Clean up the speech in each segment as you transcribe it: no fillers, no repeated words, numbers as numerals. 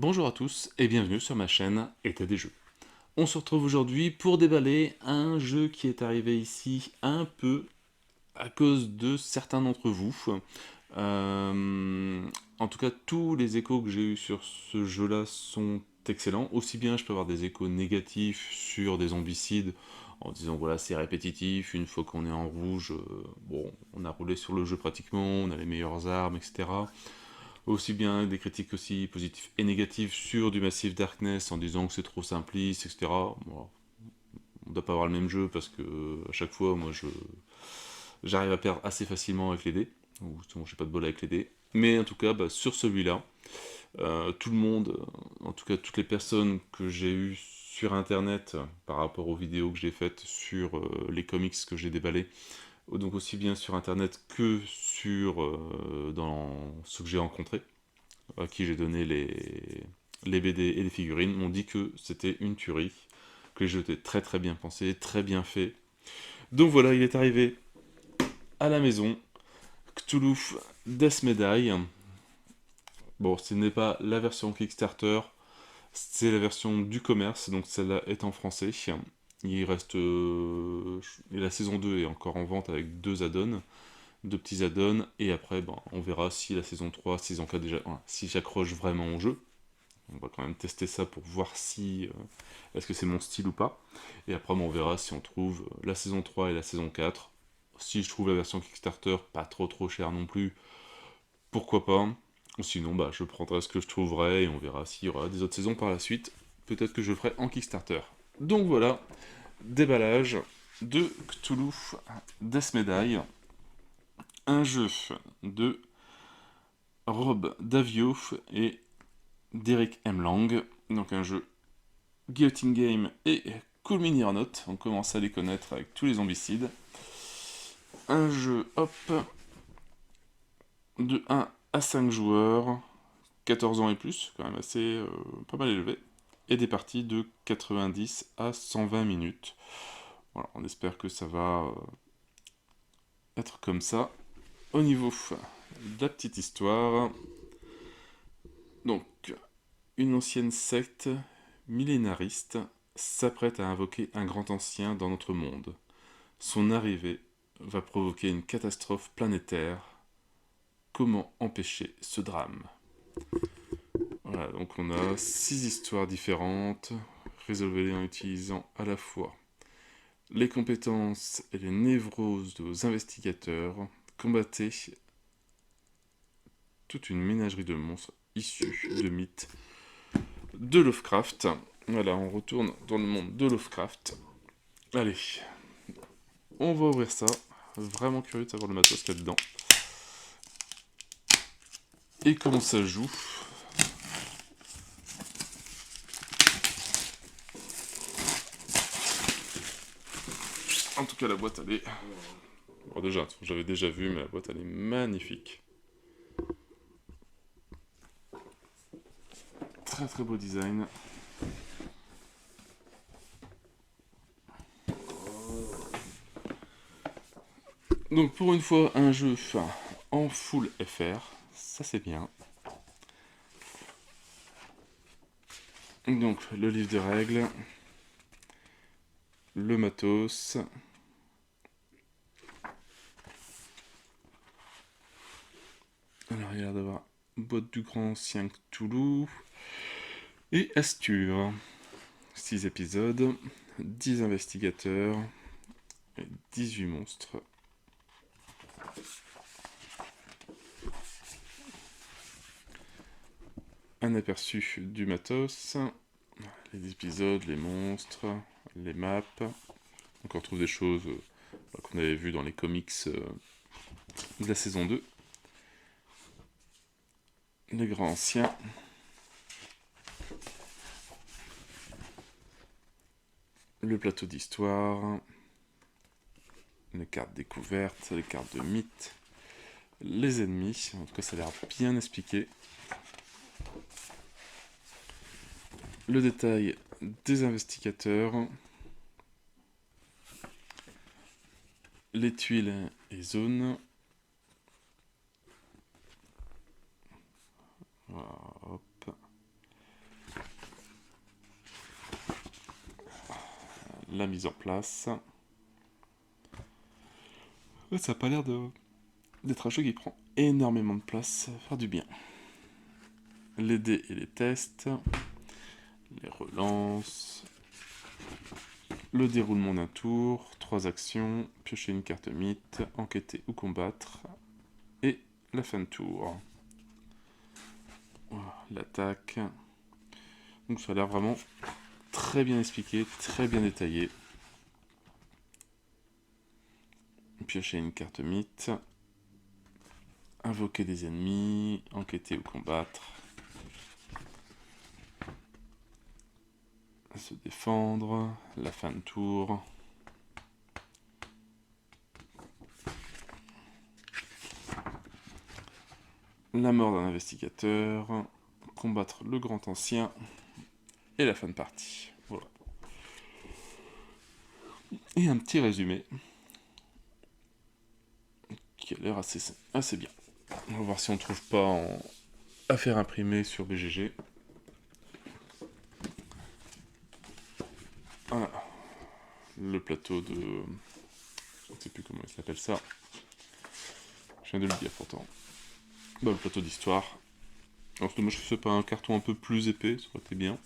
Bonjour à tous et bienvenue sur ma chaîne État des jeux. On se retrouve aujourd'hui pour déballer un jeu qui est arrivé ici un peu à cause de certains d'entre vous. Euh, En tout cas, tous les échos que j'ai eus sur ce jeu-là sont excellents. Aussi bien, je peux avoir des échos négatifs sur des zombicides en disant voilà, c'est répétitif, une fois qu'on est en rouge, bon, on a roulé sur le jeu pratiquement, on a les meilleures armes, etc. Aussi bien des critiques aussi positives et négatives sur du Massive Darkness en disant que c'est trop simpliste, etc. Bon, on ne doit pas avoir le même jeu parce que à chaque fois, moi, j'arrive à perdre assez facilement avec les dés. Ou sinon, j'ai pas de bol avec les dés. Mais en tout cas, sur celui-là, tout le monde, en tout cas toutes les personnes que j'ai eues sur internet par rapport aux vidéos que j'ai faites sur les comics que j'ai déballés, donc aussi bien sur internet que sur dans ceux que j'ai rencontrés, à qui j'ai donné les BD et les figurines, m'ont dit que c'était une tuerie, que les jeux étaient très très bien pensés, très bien faits. Donc voilà, il est arrivé à la maison, Cthulhu Death Medaille. Bon, ce n'est pas la version Kickstarter, c'est la version du commerce, donc celle-là est en français. Il reste. Et la saison 2 est encore en vente avec deux add-ons, deux petits add-ons, et après, on verra si la saison 3, saison 4 déjà, si j'accroche vraiment au jeu. On va quand même tester ça pour voir si est-ce que c'est mon style ou pas. Et après, on verra si on trouve la saison 3 et la saison 4. Si je trouve la version Kickstarter pas trop chère non plus, pourquoi pas. Sinon, je prendrai ce que je trouverai et on verra s'il y aura des autres saisons par la suite. Peut-être que je le ferai en Kickstarter. Donc voilà, déballage de Cthulhu Death Medaille, un jeu de Rob Davio et d'Eric M. Lang. Donc un jeu Guillotine Game et Cool Mini or Not. On commence à les connaître avec tous les zombicides. Un jeu, hop, de 1 à 5 joueurs, 14 ans et plus, quand même assez pas mal élevé, et des parties de 90 à 120 minutes. Voilà, on espère que ça va être comme ça. Au niveau de la petite histoire, donc, une ancienne secte millénariste s'apprête à invoquer un grand ancien dans notre monde. Son arrivée va provoquer une catastrophe planétaire. Comment empêcher ce drame? Voilà, donc on a 6 histoires différentes. Résolvez-les en utilisant à la fois les compétences et les névroses de vos investigateurs. Combattez toute une ménagerie de monstres issus de mythes de Lovecraft. Voilà, on retourne dans le monde de Lovecraft. Allez, on va ouvrir ça. Vraiment curieux de savoir le matos qu'il y a dedans. Et comment ça joue. En tout cas, la boîte, elle est... Bon, déjà, j'avais déjà vu, mais la boîte, elle est magnifique. Très très beau design. Donc pour une fois, un jeu en full FR, ça c'est bien. Donc le livre de règles, le matos, alors il y a l'air d'avoir boîte du grand ancien Cthulhu, et Astur. 6 épisodes, 10 investigateurs, et 18 monstres. Un aperçu du matos, les épisodes, les monstres, les maps. Donc on retrouve des choses qu'on avait vues dans les comics de la saison 2. Les grands anciens. Le plateau d'histoire. Les cartes découvertes, les cartes de mythe. Les ennemis. En tout cas, ça a l'air bien expliqué. Le détail des investigateurs. Les tuiles et zones. Voilà, hop. la mise en place. Ouais, ça n'a pas l'air d'être un jeu qui prend énormément de place, ça va faire du bien. Les dés et les tests, les relances, le déroulement d'un tour, 3 actions, piocher une carte mythe, enquêter ou combattre, et la fin de tour. Voilà, l'attaque. Donc ça a l'air vraiment très bien expliqué, très bien détaillé. Piocher une carte mythe, invoquer des ennemis, enquêter ou combattre, se défendre, la fin de tour. La mort d'un investigateur, combattre le grand ancien, et la fin de partie. Voilà. Et un petit résumé, qui a l'air assez bien. On va voir si on ne trouve pas à faire imprimer sur BGG. Voilà. Le plateau de... Je ne sais plus comment il s'appelle ça. Je viens de le dire pourtant. Bah, le plateau d'histoire. Alors c'est dommage que ce soit pas un carton un peu plus épais, ça aurait été bien.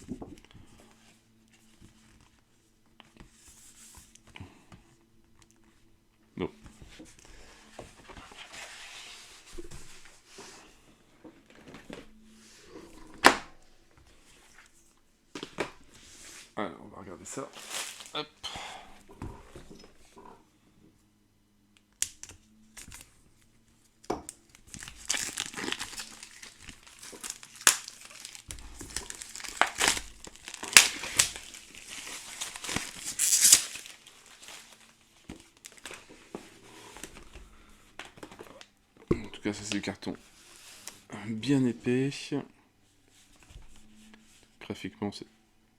Non. Alors, on va regarder ça. Hop. En tout cas, ça c'est du carton bien épais. Graphiquement, c'est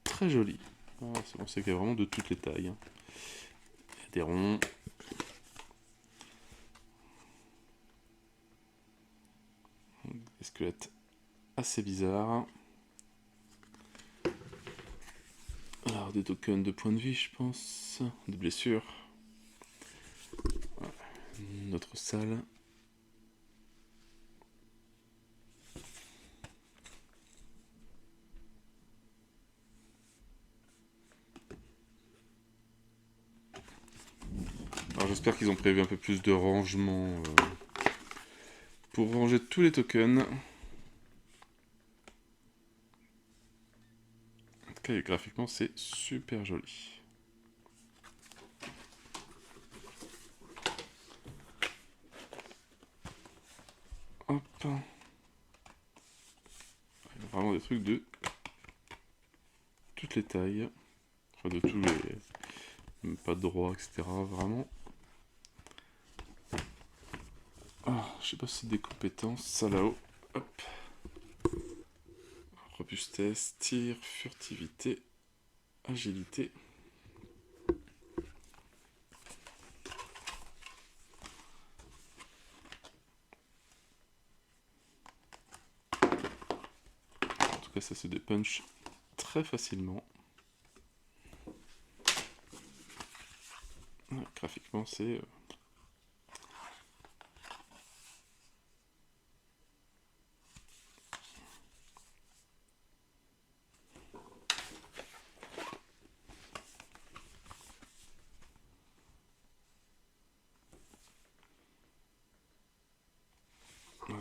très joli. On sait qu'il y a vraiment de toutes les tailles. Il y a des ronds. Des squelettes assez bizarres. Alors, des tokens de points de vie, je pense. De blessures. Voilà. Notre salle. Alors j'espère qu'ils ont prévu un peu plus de rangement pour ranger tous les tokens. En tout cas, graphiquement, c'est super joli. Hop. Il y a vraiment des trucs de toutes les tailles. Enfin, de tous les... Même pas de droit, etc. Vraiment. Ah, je sais pas si c'est des compétences. Ça là-haut. Hop. Robustesse, tir, furtivité, agilité. En tout cas, ça se dépunch très facilement. Ouais, graphiquement, c'est...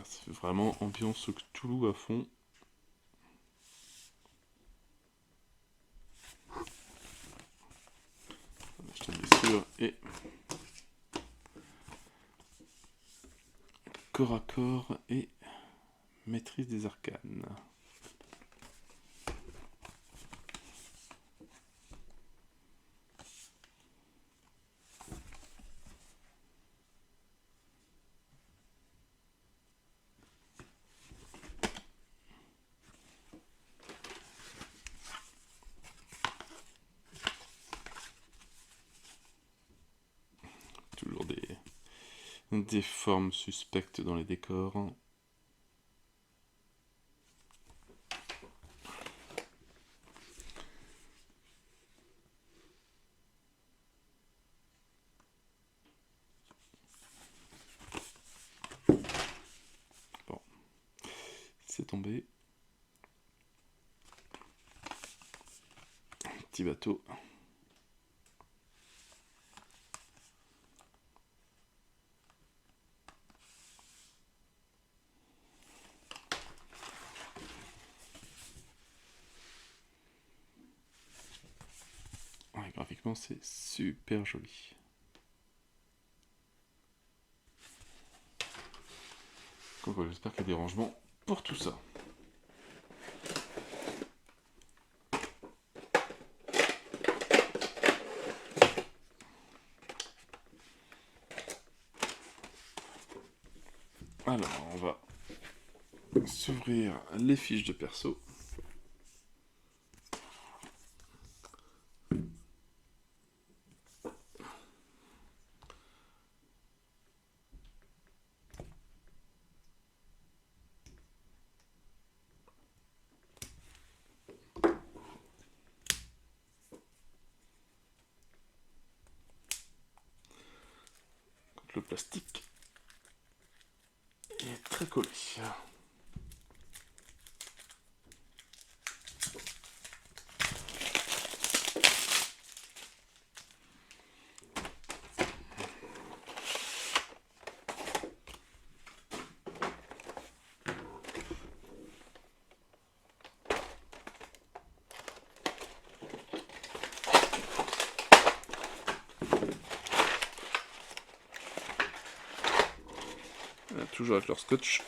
ça fait vraiment ambiance Cthulhu à fond. Acheter des blessures et corps à corps et maîtrise des arcanes. Toujours des formes suspectes dans les décors. C'est tombé. Petit bateau. Ouais, graphiquement, c'est super joli. Donc, ouais, j'espère qu'il y a des rangements pour tout ça. Alors, on va s'ouvrir les fiches de perso. Le plastique est très collé. Toujours avec leur scotch.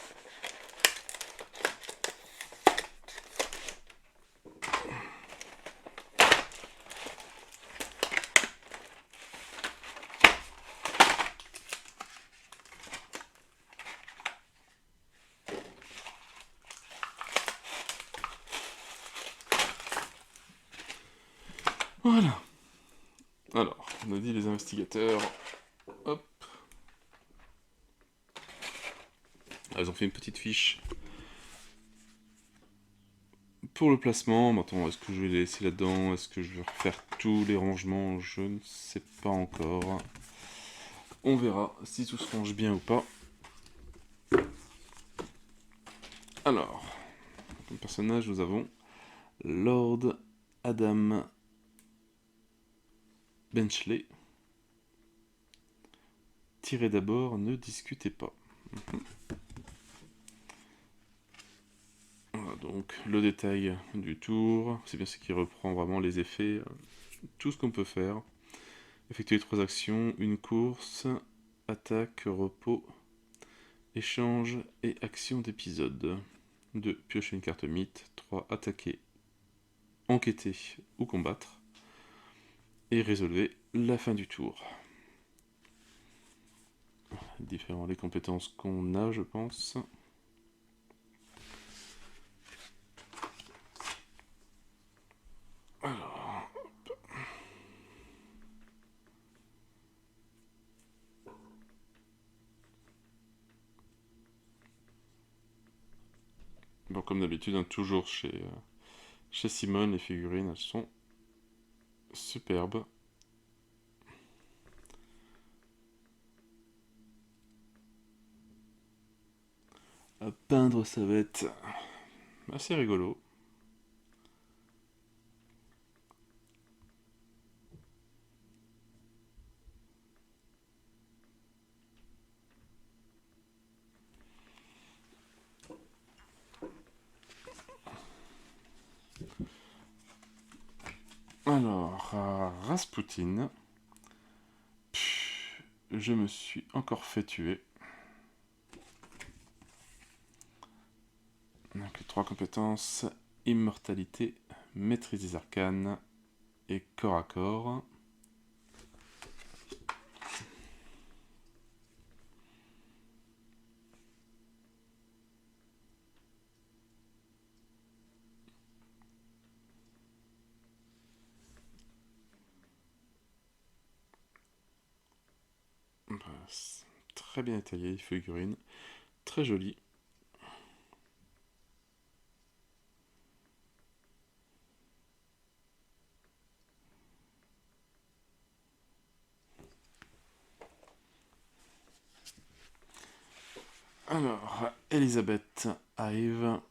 Voilà. Alors, on a dit les investigateurs. Hop. Ah, ils ont fait une petite fiche pour le placement. Maintenant, est-ce que je vais les laisser là-dedans? Est-ce que je vais refaire tous les rangements? Je ne sais pas encore. On verra si tout se range bien ou pas. Alors, comme personnage, nous avons Lord Adam Benchley. Tirez d'abord, ne discutez pas. Voilà, donc le détail du tour, c'est bien ce qui reprend vraiment les effets, tout ce qu'on peut faire. Effectuer 3 actions, une course, attaque, repos, échange et action d'épisode. 2. Piocher une carte mythe. 3. Attaquer, enquêter ou combattre. Et résolver la fin du tour. Différentes les compétences qu'on a, je pense. Alors... Bon, comme d'habitude, hein, toujours chez Simone, les figurines, elles sont superbes. À peindre, ça va être assez rigolo. Alors, Rasputin. Je me suis encore fait tuer. Donc, 3 compétences, immortalité, maîtrise des arcanes et corps à corps. Très bien étayé, figurine. Très jolie. Alors, Elisabeth Ive,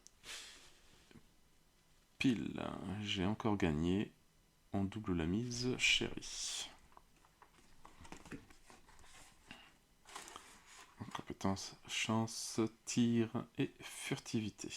pile. J'ai encore gagné. On double la mise, chérie. Compétence, chance, tir et furtivité.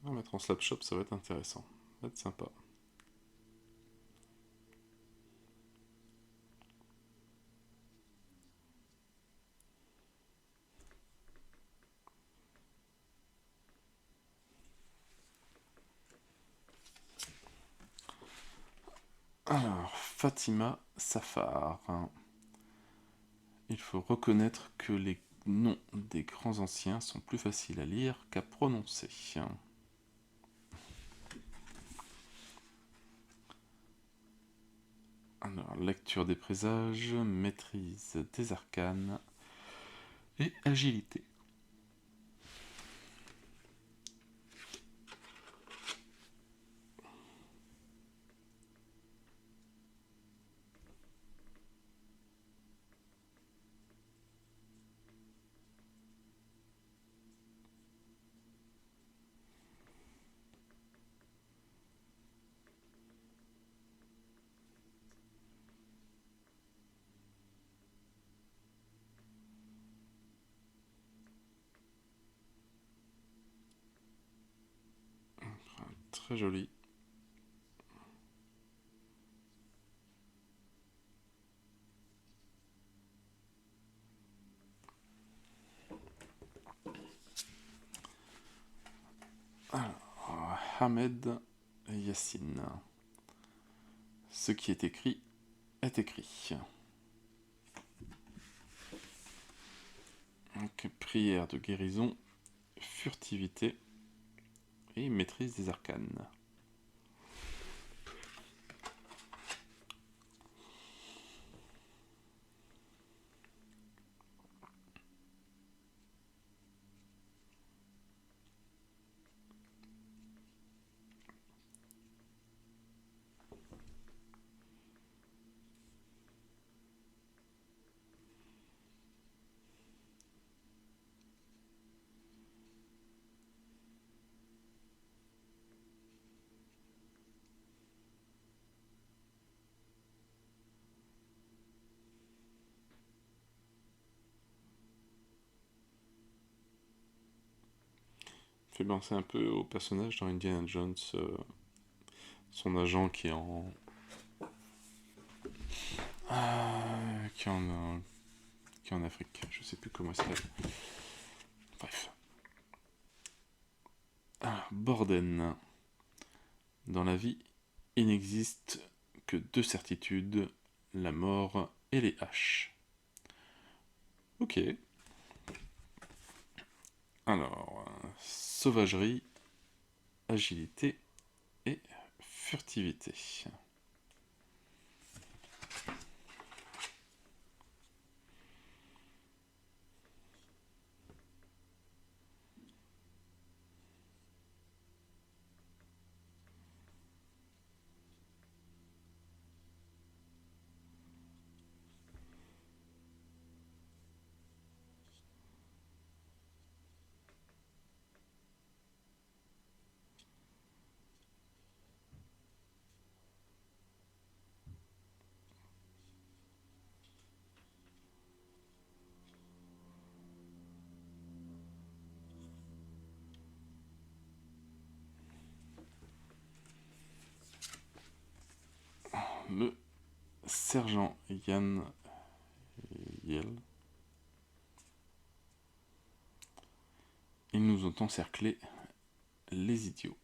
On va mettre en slapshot, ça va être intéressant. Ça va être sympa. Alors, Fatima Safar. Il faut reconnaître que les noms des grands anciens sont plus faciles à lire qu'à prononcer. Alors, lecture des présages, maîtrise des arcanes et agilité. Très joli. Alors, Ahmed Yassine. Ce qui est écrit est écrit. Donc, prière de guérison, furtivité et maîtrise des arcanes. Fait penser un peu au personnage dans Indiana Jones, son agent qui est en... qui est en Afrique, je sais plus comment il s'appelle. Bref. Borden. Dans la vie, il n'existe que deux certitudes, la mort et les haches. Ok. Alors, sauvagerie, agilité et furtivité. Le sergent Yann Yell. Ils nous ont encerclés, les idiots.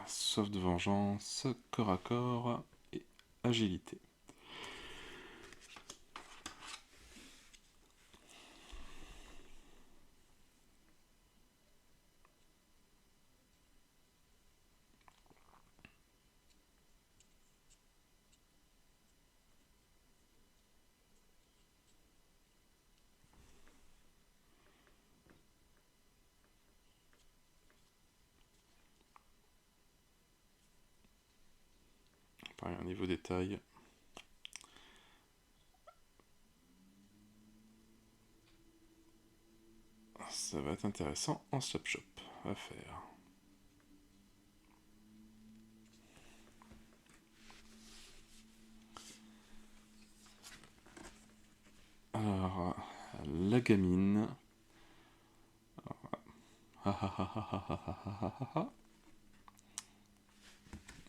Soif de vengeance, corps à corps et agilité. pareil, au niveau détail. Ça va être intéressant en swap shop à faire. Alors, la gamine.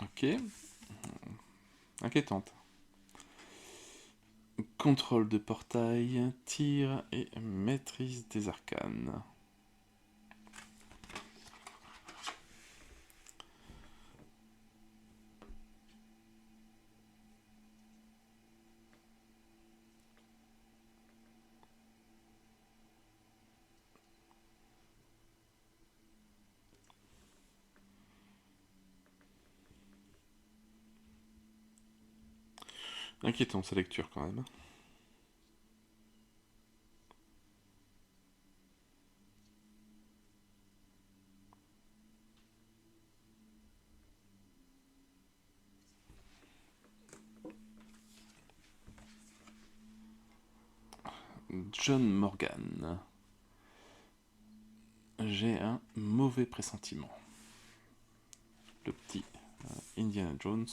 Ok. Inquiétante. Contrôle de portail, tir et maîtrise des arcanes. Inquiétant sa lecture quand même. John Morgan. J'ai un mauvais pressentiment. Le petit Indiana Jones.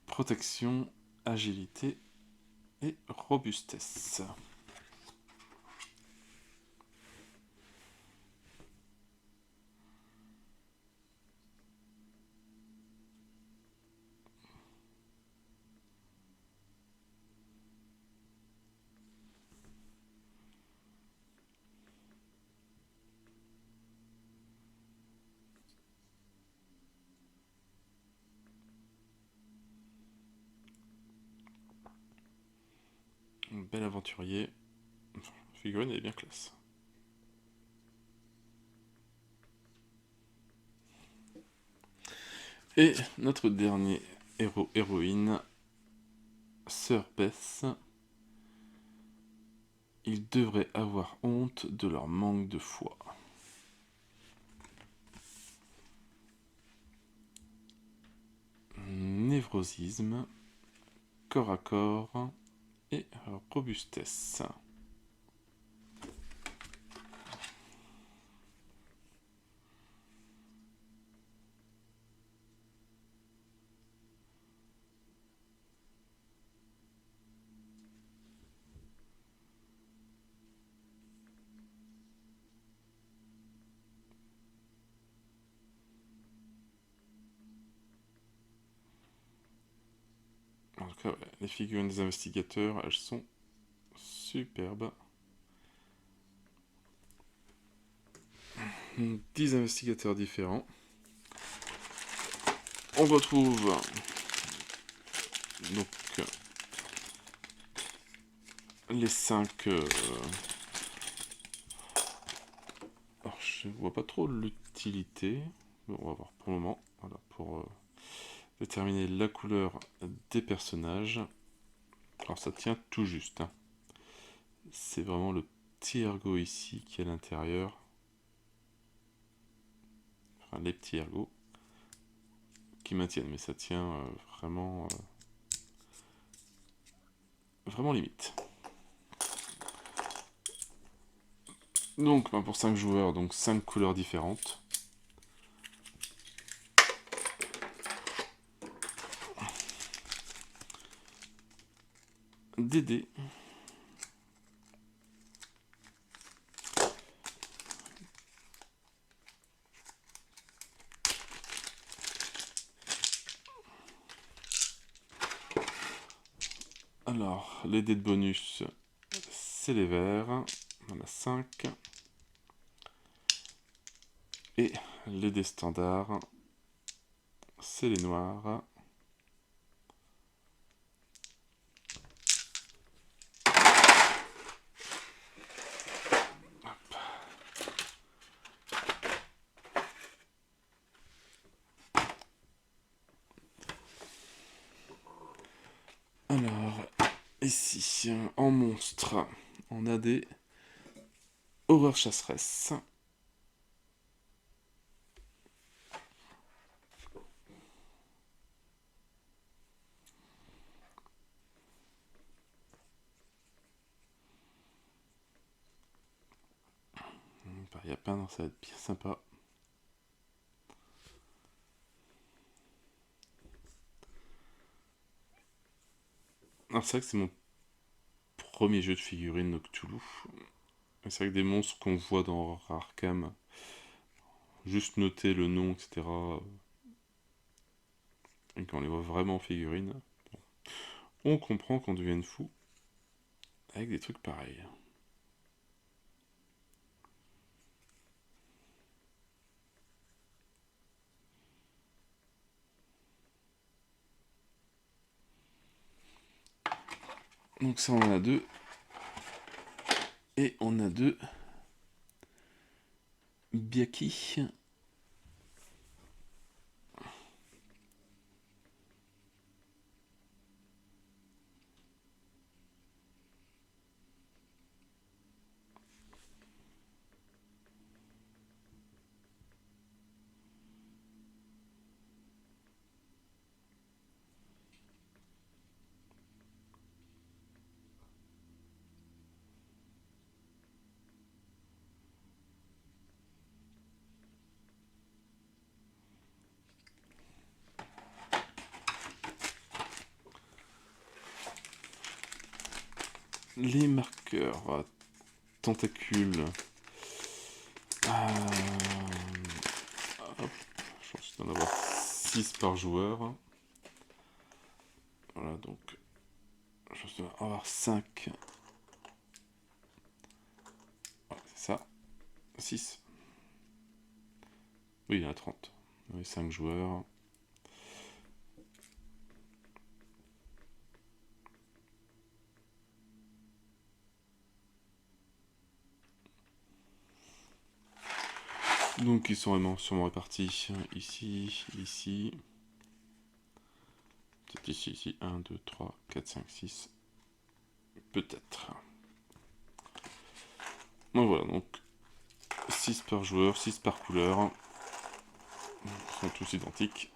Protection, agilité et robustesse. Bel aventurier. La figurine elle est bien classe. Et notre dernier héros-héroïne, Sœur Beth. Ils devraient avoir honte de leur manque de foi. Névrosisme, corps à corps et robustesse. En tout cas, ouais, les figurines des investigateurs, elles sont superbes. 10 investigateurs différents. On retrouve donc les 5. Alors, je vois pas trop l'utilité. Bon, on va voir pour le moment. Voilà, pour déterminer la couleur des personnages. Alors, ça tient tout juste. Hein. C'est vraiment le petit ergot ici qui est à l'intérieur. Enfin, les petits ergots qui maintiennent, mais ça tient vraiment, vraiment limite. Donc, pour 5 joueurs, donc 5 couleurs différentes. Des dés. Alors, les dés de bonus, c'est les verts. On a 5. Et les dés standards, c'est les noirs. Alors, ici, en monstre, on a des horreurs chasseresses. pareil à peindre, ça va être bien sympa. Alors c'est vrai que c'est mon premier jeu de figurines de Cthulhu. C'est vrai que des monstres qu'on voit dans Arkham, juste noter le nom, etc. Et quand on les voit vraiment en figurines, on comprend qu'on devienne fou avec des trucs pareils. Donc ça on en a deux. Et on a deux Biaki. Les marqueurs tentacules. Hop, je pense qu'il doit en avoir 6 par joueur. Voilà, donc je pense qu'il doit en avoir 5. Voilà, c'est ça. 6. Oui, il y en a 30. Oui, 5 joueurs. Donc ils sont vraiment sûrement répartis ici, ici. Peut-être ici, ici. 1, 2, 3, 4, 5, 6. Peut-être. Donc voilà, donc 6 par joueur, 6 par couleur. Ils sont tous identiques.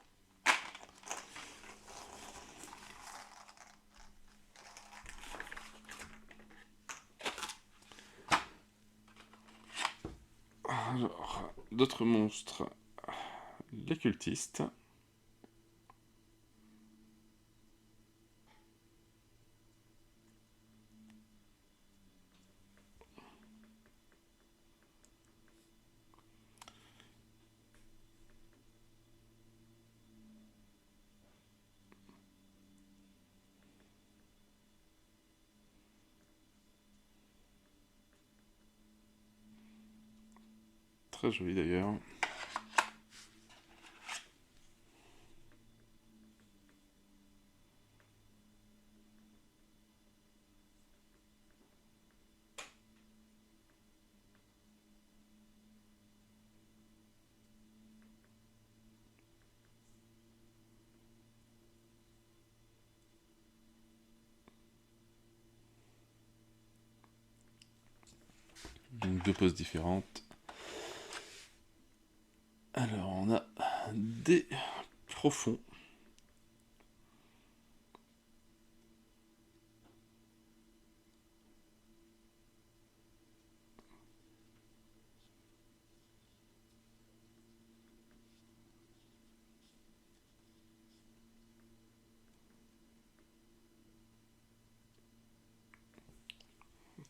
Alors, d'autres monstres. Les cultistes. Très joli d'ailleurs. Donc 2 poses différentes. Alors on a des profonds.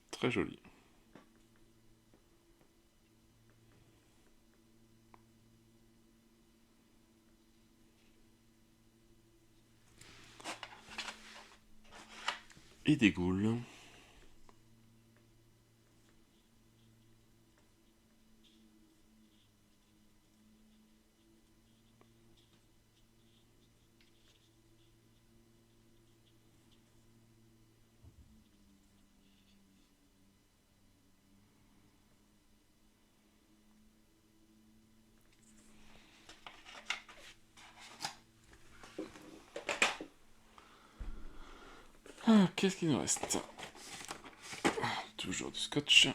Très joli. Et des ghouls. Ah, qu'est-ce qu'il nous reste? Toujours du scotch.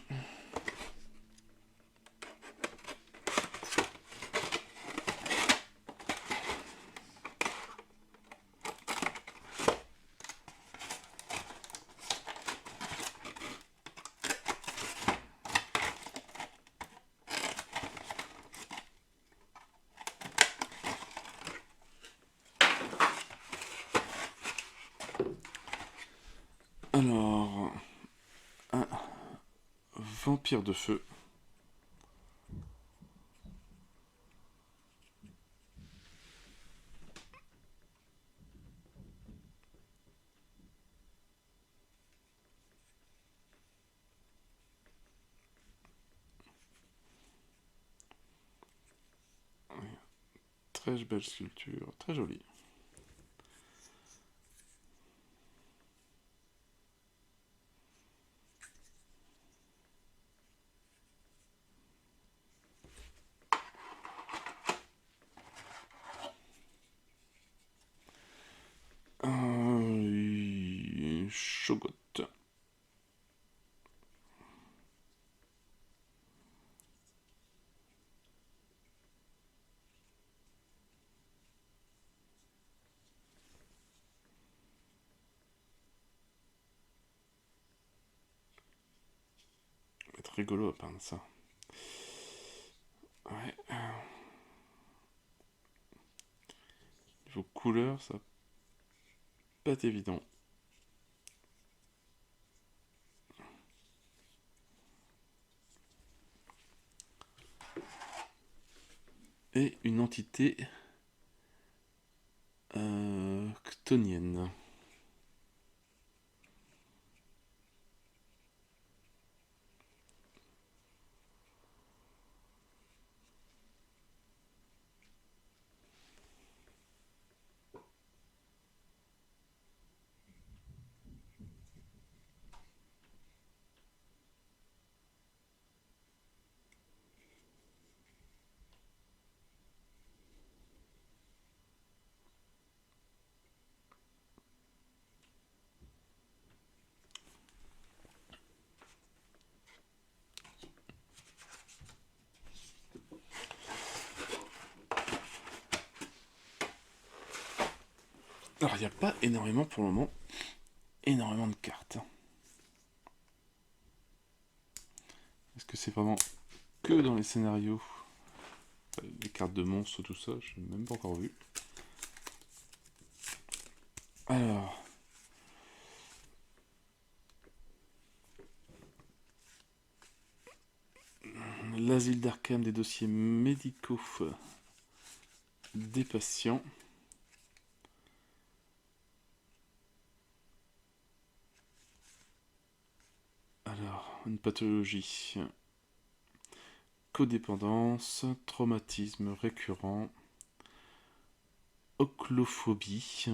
Alors, un vampire de feu. Très belle sculpture, très jolie. Shogot. Ça va être rigolo à peindre ça. Ouais. Niveau couleurs, ça va pas être évident. Et une entité ctonienne. Alors, il n'y a pas énormément pour le moment. Énormément de cartes. Est-ce que c'est vraiment que dans les scénarios? Les cartes de monstres, tout ça, je n'ai même pas encore vu. Alors. L'asile d'Arkham des dossiers médicaux des patients. Alors, une pathologie. Codépendance, traumatisme récurrent, oclophobie,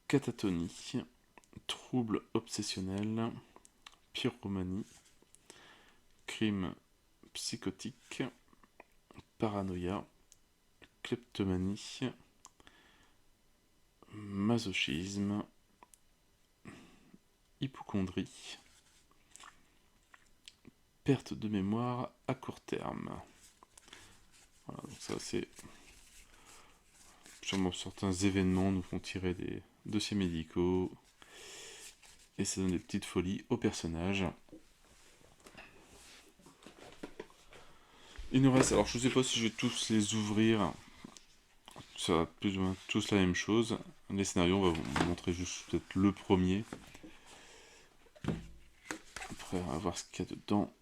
catatonie, trouble obsessionnel, pyromanie, crime psychotique, paranoïa, kleptomanie, masochisme, hypocondrie, perte de mémoire à court terme. Voilà, donc ça c'est sûrement certains événements nous font tirer des dossiers médicaux et ça donne des petites folies aux personnages. Il nous reste, alors je sais pas si je vais tous les ouvrir, ça va plus ou moins tous la même chose. Les scénarios, on va vous montrer juste peut-être le premier. Après, on va voir ce qu'il y a dedans.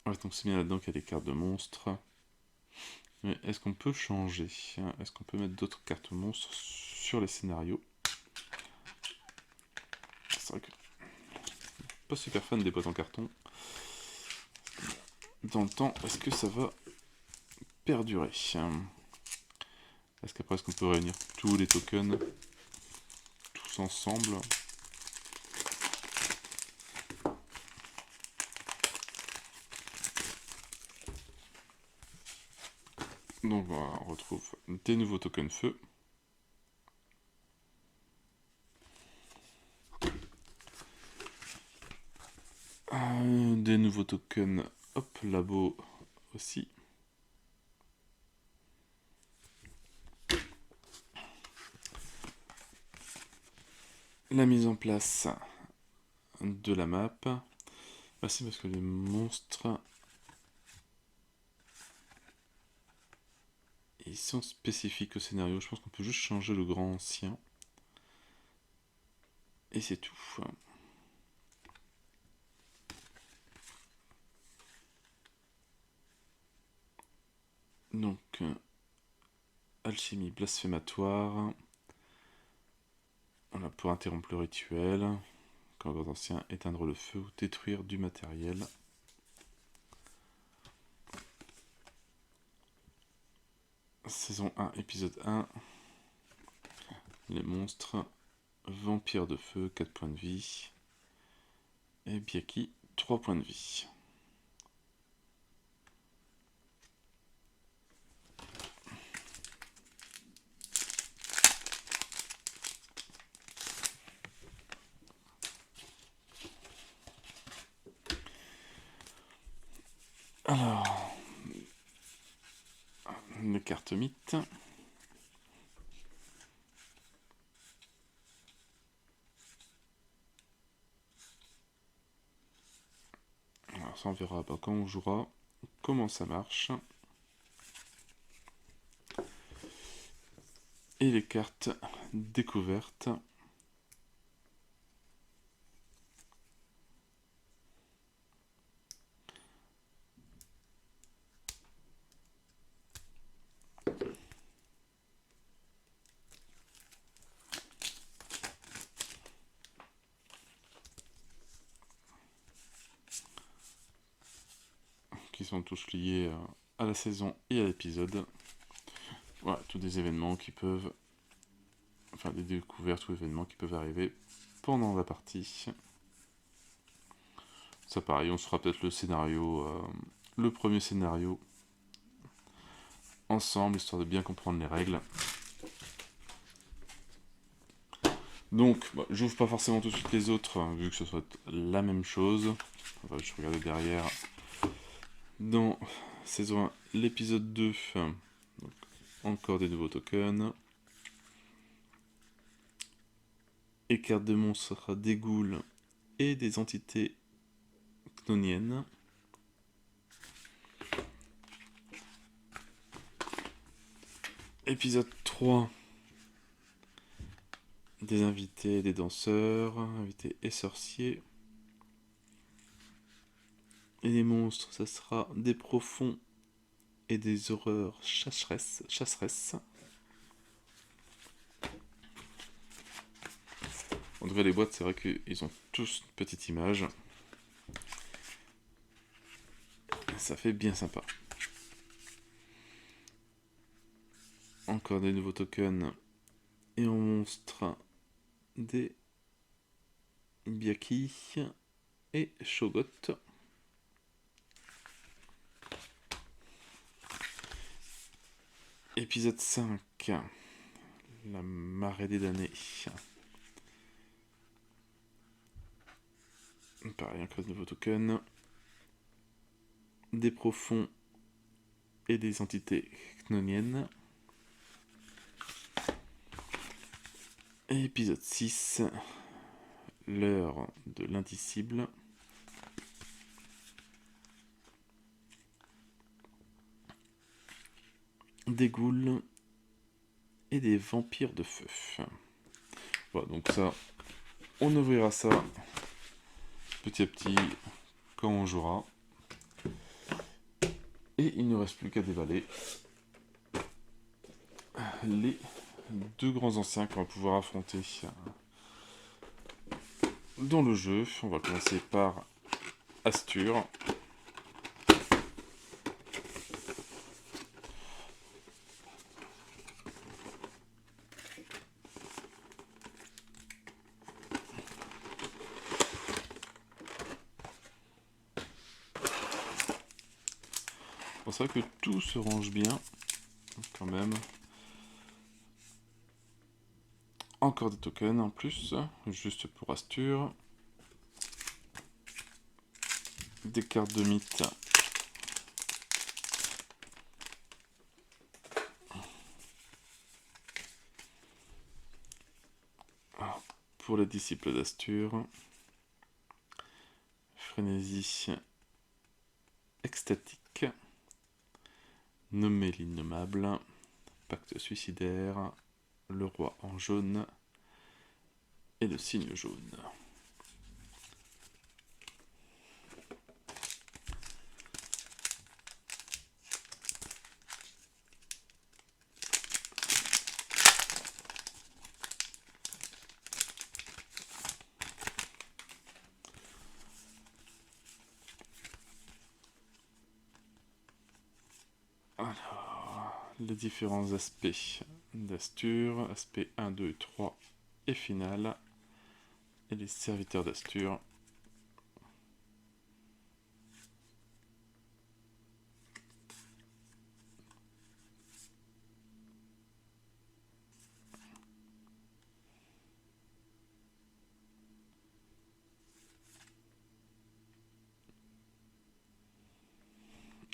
Ouais, donc c'est bien là-dedans qu'il y a des cartes de monstres. Mais est-ce qu'on peut changer? Est-ce qu'on peut mettre d'autres cartes monstres sur les scénarios? C'est vrai que je suis pas super fan des boîtes en carton. Dans le temps, est-ce que ça va perdurer? Est-ce qu'après, est-ce qu'on peut réunir tous les tokens tous ensemble? Donc voilà, on retrouve des nouveaux tokens feu. Des nouveaux tokens hop labo aussi. La mise en place de la map. Ah si, parce que les monstres... ils sont spécifiques au scénario. Je pense qu'on peut juste changer le grand ancien. Et c'est tout. Donc, alchimie blasphématoire. Voilà, pour interrompre le rituel. Quand le grand ancien, éteindre le feu ou détruire du matériel. Saison 1, épisode 1. Les monstres. Vampire de feu, 4 points de vie. Et Byaki, 3 points de vie. Alors, les cartes mythes. Alors ça on verra quand on jouera comment ça marche. Et les cartes découvertes. Qui sont tous liés à la saison et à l'épisode. Voilà, tous des événements qui peuvent... Enfin, des découvertes ou événements qui peuvent arriver pendant la partie. Ça pareil, on se fera peut-être le scénario, le premier scénario ensemble, histoire de bien comprendre les règles. Donc, bah, j'ouvre pas forcément tout de suite les autres, hein, vu que ce soit la même chose. Enfin, je regardais derrière. Dans saison 1, l'épisode 2, donc, encore des nouveaux tokens. Et cartes de monstres, des ghouls et des entités cnoniennes. Épisode 3, des invités, des danseurs, invités et sorciers. Et les monstres, ça sera des profonds et des horreurs chasseresses. En tout cas, les boîtes, c'est vrai qu'ils ont tous une petite image. Ça fait bien sympa. Encore des nouveaux tokens. Et en monstre, des Byaki et Shogot. Épisode 5. La marée des damnés. Pareil, encore de nouveaux tokens. Des profonds et des entités cnoniennes. Et épisode 6. L'heure de l'indicible. Des ghouls et des vampires de feu. Voilà, donc ça, on ouvrira ça petit à petit quand on jouera. Et il ne reste plus qu'à dévaler les deux grands anciens qu'on va pouvoir affronter dans le jeu. On va commencer par Astur. C'est vrai que tout se range bien, quand même. Encore des tokens en plus, juste pour Astur. Des cartes de mythe. Pour les disciples d'Astur. Frénésie extatique. Nommer l'innommable. pacte suicidaire, le roi en jaune et le cygne jaune. Alors, les différents aspects d'Astur, aspect 1, 2, 3 et final, et les serviteurs d'Astur.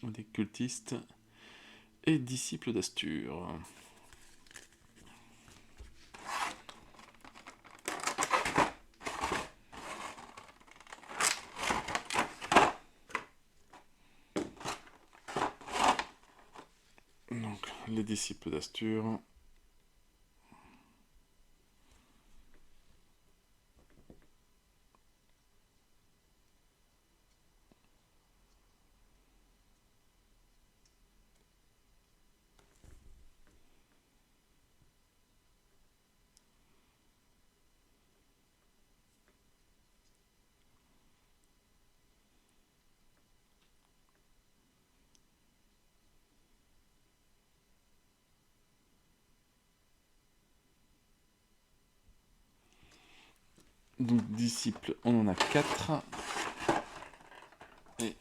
Des cultistes et disciples d'Astur. Donc, les disciples d'Astur. Donc, disciples, on en a 4. Et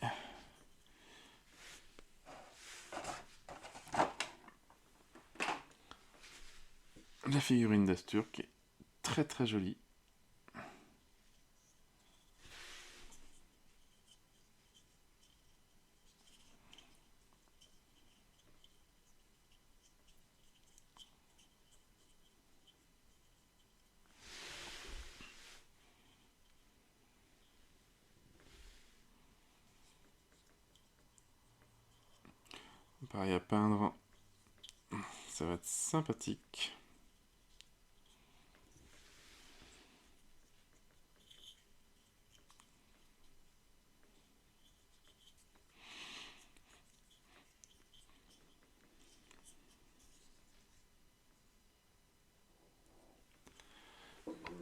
la figurine d'Astur qui est très très jolie. Pareil à peindre, ça va être sympathique.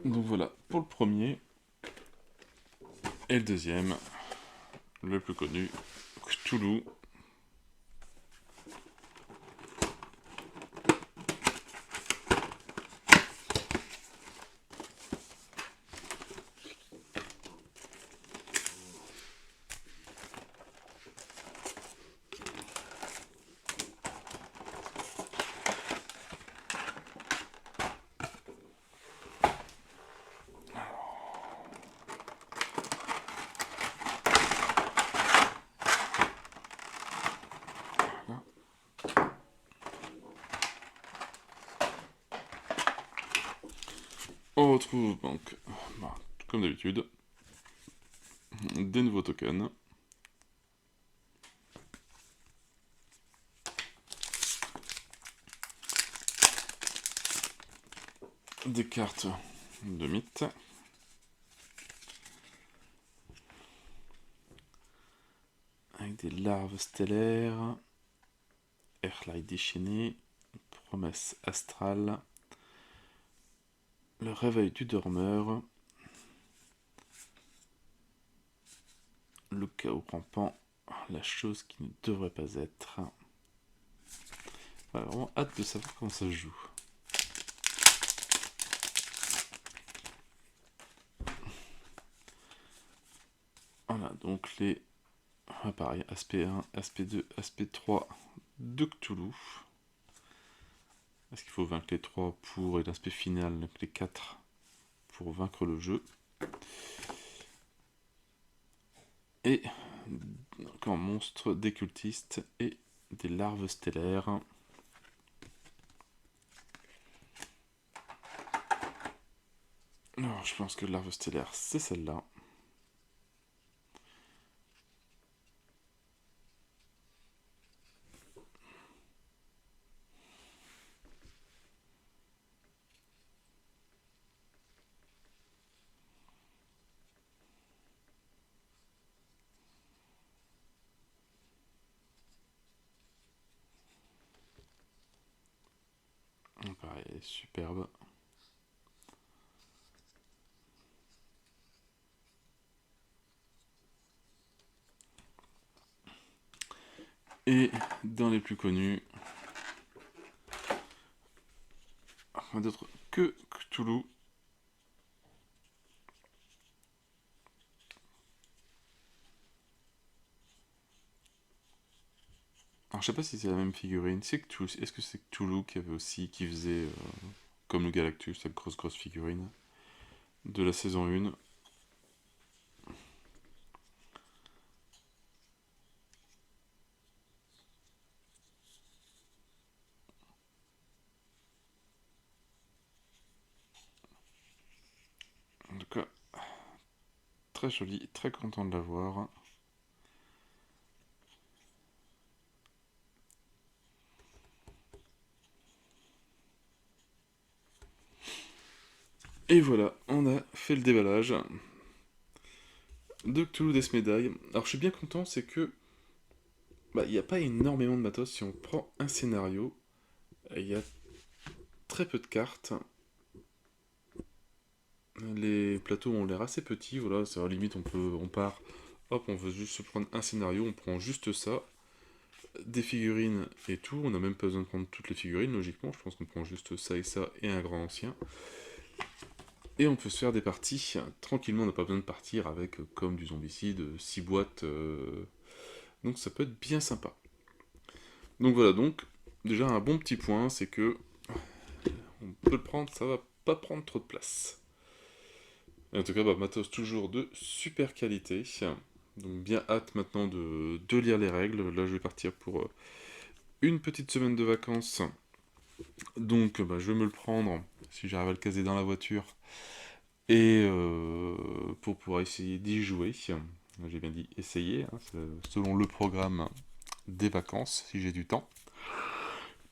Donc voilà, pour le premier. Et le deuxième, le plus connu, Cthulhu. On retrouve donc, comme d'habitude, des nouveaux tokens. Des cartes de mythe. Avec des larves stellaires. Airlight déchaîné. Promesse astrale. Le réveil du dormeur. Le chaos rampant. La chose qui ne devrait pas être. Voilà, vraiment hâte de savoir comment ça se joue. Voilà, donc les... pareil, aspect 1, aspect 2, aspect 3 de Cthulhu. Est-ce qu'il faut vaincre les 3 pour... et l'aspect final, donc les 4 pour vaincre le jeu. Et encore monstre, des cultistes et des larves stellaires. Alors, je pense que larve stellaire, c'est celle-là. Ouais, superbe. Et dans les plus connus, rien d'autre que Cthulhu. Alors je sais pas si c'est la même figurine. Est-ce que c'est Cthulhu qui avait aussi, qui faisait comme le Galactus, cette grosse figurine de la saison 1. En tout cas, très joli, très content de l'avoir. Et voilà, on a fait le déballage de Cthulhu Death Médaille. Alors je suis bien content, c'est que il n'y a pas énormément de matos. Si on prend un scénario, il y a très peu de cartes. Les plateaux ont l'air assez petits, voilà, c'est à la limite on part, hop, on veut juste se prendre un scénario, on prend juste ça, des figurines et tout, on n'a même pas besoin de prendre toutes les figurines, logiquement, je pense qu'on prend juste ça et un grand ancien. Et on peut se faire des parties, tranquillement, on n'a pas besoin de partir avec, comme du zombicide, 6 boîtes, donc ça peut être bien sympa. Donc voilà, donc, déjà un bon petit point, c'est que on peut le prendre, ça va pas prendre trop de place. Et en tout cas, matos toujours de super qualité. Donc bien hâte maintenant de lire les règles. Là, je vais partir pour une petite semaine de vacances. Donc je vais me le prendre, si j'arrive à le caser dans la voiture. Et pour pouvoir essayer d'y jouer. J'ai bien dit essayer, hein, selon le programme des vacances, si j'ai du temps.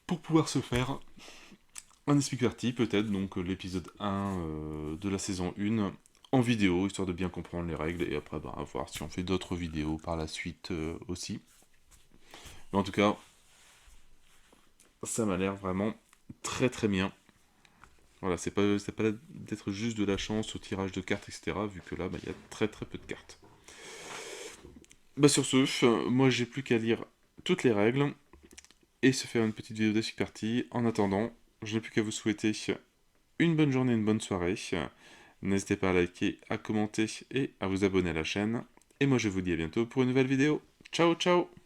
Pour pouvoir se faire un Speak Party, peut-être, donc l'épisode 1 de la saison 1 en vidéo, histoire de bien comprendre les règles, et après, à voir si on fait d'autres vidéos par la suite aussi. Mais en tout cas, ça m'a l'air vraiment très bien. Voilà, c'est pas d'être juste de la chance au tirage de cartes, etc., vu que là, il y a très peu de cartes. Sur ce, moi j'ai plus qu'à lire toutes les règles, et se faire une petite vidéo de Speak Party. En attendant, je n'ai plus qu'à vous souhaiter une bonne journée, une bonne soirée. N'hésitez pas à liker, à commenter et à vous abonner à la chaîne. Et moi je vous dis à bientôt pour une nouvelle vidéo. Ciao ciao!